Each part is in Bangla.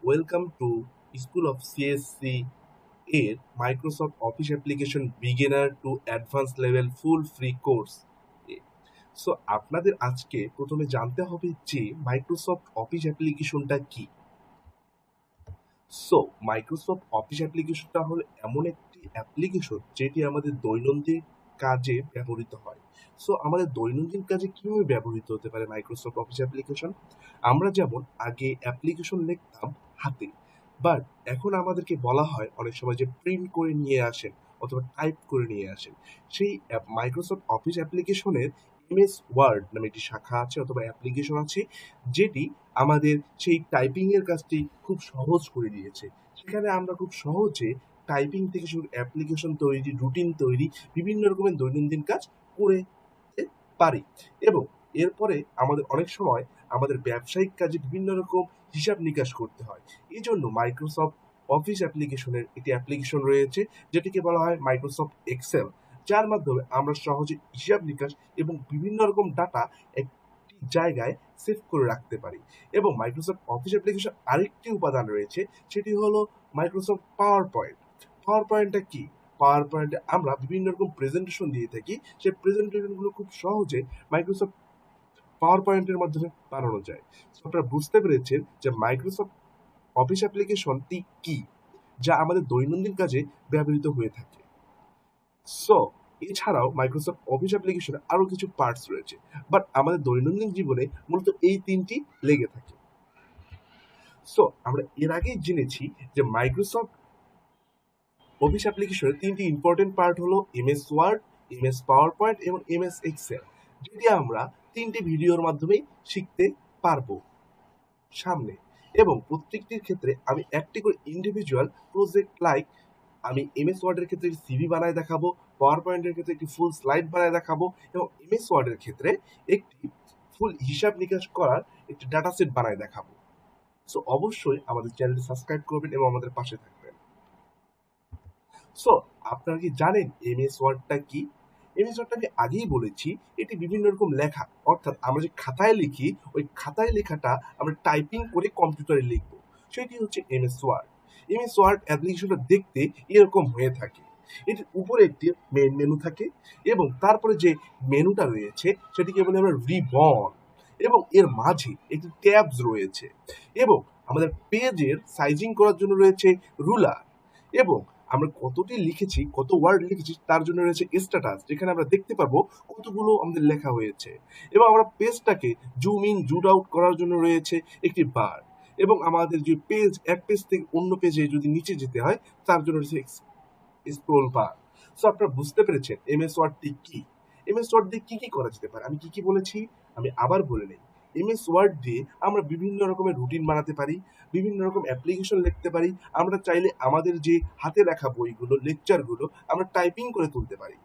Welcome to school of CSC এর Microsoft office application beginner to advance level full free course. So আপনাদের আজকে প্রথমে জানতে হবে যে মাইক্রোসফট অফিস অ্যাপ্লিকেশনটা কি। সো মাইক্রোসফট অফিস অ্যাপ্লিকেশনটা হলো এমন একটি অ্যাপ্লিকেশন যেটি আমাদের দৈনন্দিন কাজে ব্যবহৃত হয়। সো আমাদের দৈনন্দিন কাজে কিভাবে ব্যবহৃত হতে পারে মাইক্রোসফট অফিস অ্যাপ্লিকেশন? আমরা যেমন আগে অ্যাপ্লিকেশন লিখতাম হাতে, বাট এখন আমাদেরকে বলা হয় অনেক সময় যে প্রিন্ট করে নিয়ে আসেন অথবা টাইপ করে নিয়ে আসেন। সেই মাইক্রোসফট অফিস অ্যাপ্লিকেশনের এমএস ওয়ার্ড নামে একটি শাখা আছে অথবা অ্যাপ্লিকেশন আছে, যেটি আমাদের সেই টাইপিং এর কাজটি খুব সহজ করে দিয়েছে। সেখানে আমরা খুব সহজে টাইপিং থেকে শুরু অ্যাপ্লিকেশন তৈরি, রুটিন তৈরি, বিভিন্ন রকমের দৈনন্দিন কাজ করে পারি। এবং এরপরে আমাদের অনেক সময় আমাদের ব্যবসায়িক কাজে বিভিন্ন রকম হিসাব নিকাশ করতে হয়। এই জন্য মাইক্রোসফট অফিস অ্যাপ্লিকেশনের একটি অ্যাপ্লিকেশন রয়েছে, যেটিকে বলা হয় মাইক্রোসফট এক্সেল, যার মাধ্যমে আমরা সহজে হিসাব নিকাশ এবং বিভিন্ন রকম ডাটা একটি জায়গায় সেভ করে রাখতে পারি। এবং মাইক্রোসফট অফিস অ্যাপ্লিকেশন আরেকটি উপাদান রয়েছে, সেটি হলো মাইক্রোসফট পাওয়ার পয়েন্ট। পাওয়ার পয়েন্টটা কি? পাওয়ার পয়েন্টে আমরা বিভিন্ন রকম প্রেজেন্টেশন দিয়ে থাকি। সেই প্রেজেন্টেশনগুলো খুব সহজে মাইক্রোসফট পাওয়ার পয়েন্টের মাধ্যমে বানানো যায়। তো আপনারা বুঝতে পেরেছেন যে মাইক্রোসফট অফিস অ্যাপ্লিকেশনটি কি, যা আমাদের দৈনন্দিন কাজে ব্যবহৃত হয়ে থাকে। সো এছাড়াও মাইক্রোসফট অফিস অ্যাপ্লিকেশনে আরো কিছু পার্টস রয়েছে, বাট আমাদের দৈনন্দিন জীবনে মূলত এই তিনটি লেগে থাকে। সো আমরা এর আগেই জেনেছি যে মাইক্রোসফট অফিস অ্যাপ্লিকেশনের তিনটি ইম্পর্টেন্ট পার্ট হলো MS word, MS power point এবং এমএস এক্সেল, যেটি আমরা তিনটি ভিডিওর মাধ্যমে শিখতে পারবো সামনে। এবং প্রত্যেকটির ক্ষেত্রে আমি একটি করে ইন্ডিভিজুয়াল প্রজেক্ট লাইক আমি এমএস ওয়ার্ডের ক্ষেত্রে সিভি বানায় দেখাবো, পাওয়ার পয়েন্টের ক্ষেত্রে একটি ফুল স্লাইড বানায় দেখাবো, এবং এমএস ওয়ার্ডের ক্ষেত্রে একটি ফুল হিসাব নিকাশ করার একটি ডাটা সেট বানায় দেখাবো। সো অবশ্যই আমাদের চ্যানেলটি সাবস্ক্রাইব করবেন এবং আমাদের পাশে থাকবেন। সো আপনারা কি জানেন এমএস ওয়ার্ডটা কি? এমএস ওয়ার্ডটা আমি আগেই বলেছি, এটি বিভিন্ন রকম লেখা, অর্থাৎ আমরা যে খাতায় লিখি ওই খাতায় লেখাটা আমরা টাইপিং করে কম্পিউটারে লিখব, সেটি হচ্ছে এমএস ওয়ার্ড। এমএস ওয়ার্ড অ্যাপ্লিকেশনটা দেখতে এরকম হয়ে থাকে। এটির উপরে একটি মেন মেনু থাকে এবং তারপরে যে মেনুটা রয়েছে সেটিকে বলে আমরা রিবন, এবং এর মাঝে একটি ট্যাবস রয়েছে, এবং আমাদের পেজের সাইজিং করার জন্য রয়েছে রুলার, এবং আমরা কতটি লিখেছি, কত ওয়ার্ড লিখেছি তার জন্য রয়েছে স্ট্যাটাস, যেখানে আমরা দেখতে পারবো কতগুলো আমাদের লেখা হয়েছে। এবং আমরা পেজটাকে জুম ইন জুম আউট করার জন্য রয়েছে একটি বার, এবং আমাদের যে পেজ এক পেজ থেকে অন্য পেজে যদি নিচে যেতে হয় তার জন্য রয়েছে স্ক্রোল বার। সো আপনারা বুঝতে পেরেছেন এমএস ওয়ার্ডটি কি। এমএস ওয়ার্ড দিয়ে কি কি করা যেতে পারে আমি কি কি বলেছি আমি আবার বলে নেই। এমএস ওয়ার্ড দিয়ে আমরা বিভিন্ন রকমের রুটিন বানাতে পারি, বিভিন্ন রকম অ্যাপ্লিকেশন লিখতে পারি। আমরা চাইলে আমাদের যে হাতে লেখা বইগুলো, লেকচারগুলো আমরা টাইপিং করে তুলতে পারি।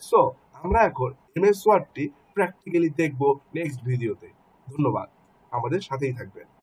সো আমরা এখন এমএস ওয়ার্ডটি প্র্যাকটিক্যালি দেখব নেক্সট ভিডিওতে। ধন্যবাদ, আমাদের সাথেই থাকবেন।